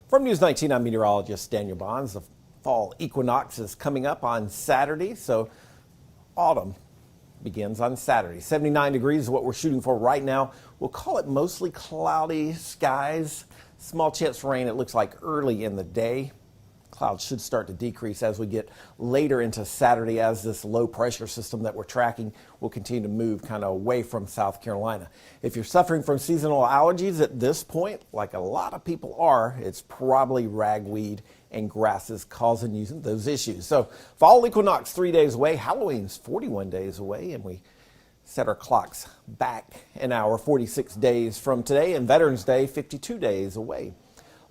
From News 19, I'm meteorologist Daniel Bonds. The fall equinox is coming up on Saturday, so autumn begins on Saturday. 79 degrees is what we're shooting for right now. We'll call it mostly cloudy skies. Small chance for rain, it looks like early in the day. Clouds should start to decrease as we get later into Saturday, as this low pressure system that we're tracking will continue to move kind of away from South Carolina. If you're suffering from seasonal allergies at this point, like a lot of people are, it's probably ragweed and grasses causing you those issues. So fall equinox 3 days away, Halloween's 41 days away, and we set our clocks back an hour, 46 days from today, and Veterans Day 52 days away.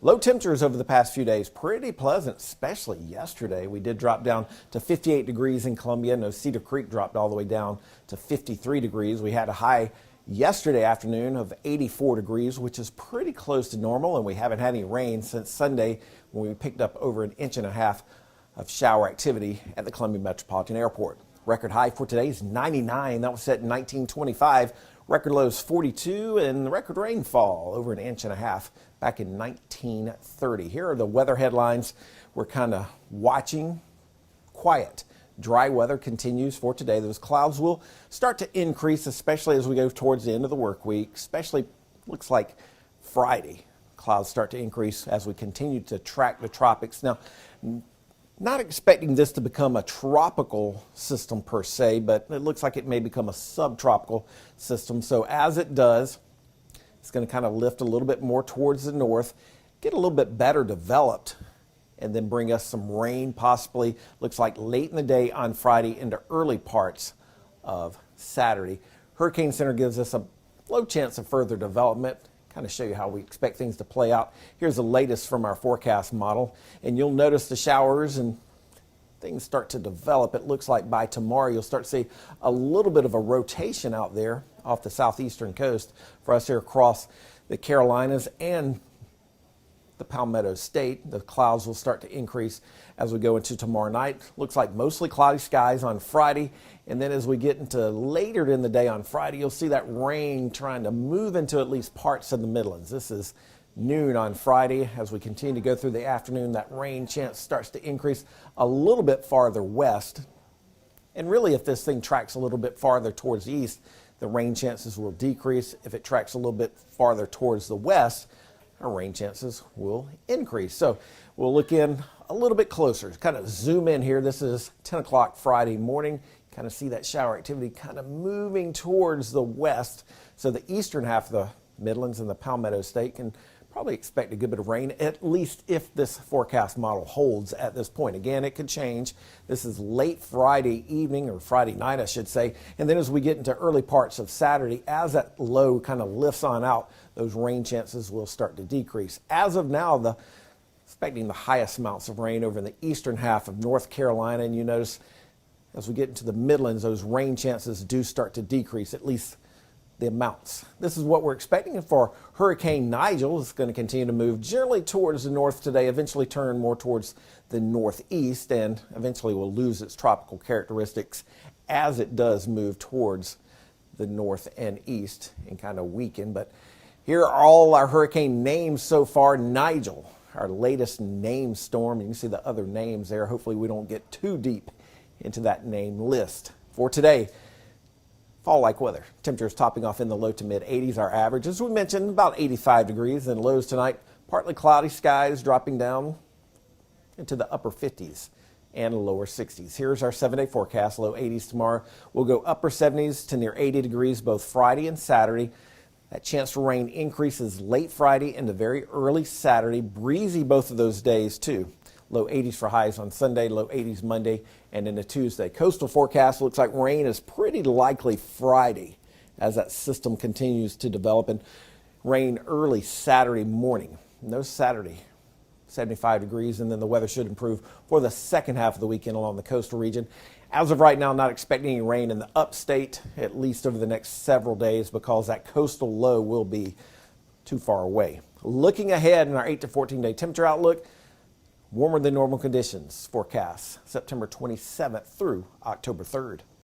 Low temperatures over the past few days, pretty pleasant, especially yesterday. We did drop down to 58 degrees in Columbia. No, Cedar Creek dropped all the way down to 53 degrees. We had a high yesterday afternoon of 84 degrees, which is pretty close to normal, and we haven't had any rain since Sunday when we picked up over 1.5 inches of shower activity at the Columbia Metropolitan Airport. Record high for today is 99. That was set in 1925. Record low is 42, and the record rainfall over 1.5 inches back in 1930. Here are the weather headlines we're kind of watching. Quiet. Dry weather continues for today. Those clouds will start to increase, especially as we go towards the end of the work week, especially looks like Friday. Clouds start to increase as we continue to track the tropics. Now, not expecting this to become a tropical system per se, but it looks like it may become a subtropical system. So as it does, it's going to kind of lift a little bit more towards the north, get a little bit better developed, and then bring us some rain possibly, looks like late in the day on Friday into early parts of Saturday. Hurricane Center gives us a low chance of further development. Kind of show you how we expect things to play out. Here's the latest from our forecast model, and you'll notice the showers and things start to develop. It looks like by tomorrow you'll start to see a little bit of a rotation out there off the southeastern coast for us here across the Carolinas and the Palmetto State. The clouds will start to increase as we go into tomorrow night. Looks like mostly cloudy skies on Friday, and then as we get into later in the day on Friday, you'll see that rain trying to move into at least parts of the Midlands. This is noon on Friday. As we continue to go through the afternoon, that rain chance starts to increase a little bit farther west. And really, if this thing tracks a little bit farther towards the east, the rain chances will decrease. If it tracks a little bit farther towards the west, our rain chances will increase. So we'll look in a little bit closer, kind of zoom in here. This is 10 o'clock Friday morning. Kind of see that shower activity kind of moving towards the west. So the eastern half of the Midlands and the Palmetto State can probably expect a good bit of rain, at least if this forecast model holds at this point. Again, it could change. This is late Friday evening, or Friday night, I should say. And then as we get into early parts of Saturday, as that low kind of lifts on out, those rain chances will start to decrease. As of now, expecting the highest amounts of rain over in the eastern half of North Carolina. And you notice as we get into the Midlands, those rain chances do start to decrease, at least the amounts. This is what we're expecting for Hurricane Nigel. It's going to continue to move generally towards the north today, eventually turn more towards the northeast, and eventually will lose its tropical characteristics as it does move towards the north and east and kind of weaken. But here are all our hurricane names so far. Nigel, our latest named storm. You can see the other names there. Hopefully we don't get too deep into that name list. For today, fall-like weather. Temperatures topping off in the low to mid 80s. Our average, as we mentioned, about 85 degrees. And lows tonight, partly cloudy skies dropping down into the upper 50s and lower 60s. Here's our 7-day forecast. Low 80s tomorrow. We'll go upper 70s to near 80 degrees both Friday and Saturday. That chance for rain increases late Friday into very early Saturday. Breezy both of those days too. Low 80s for highs on Sunday, low 80s Monday and into Tuesday. Coastal forecast looks like rain is pretty likely Friday as that system continues to develop, and rain early Saturday morning. No Saturday, 75 degrees, and then the weather should improve for the second half of the weekend along the coastal region. As of right now, not expecting any rain in the upstate, at least over the next several days, because that coastal low will be too far away. Looking ahead in our 8 to 14 day temperature outlook, warmer than normal conditions forecast September 27th through October 3rd.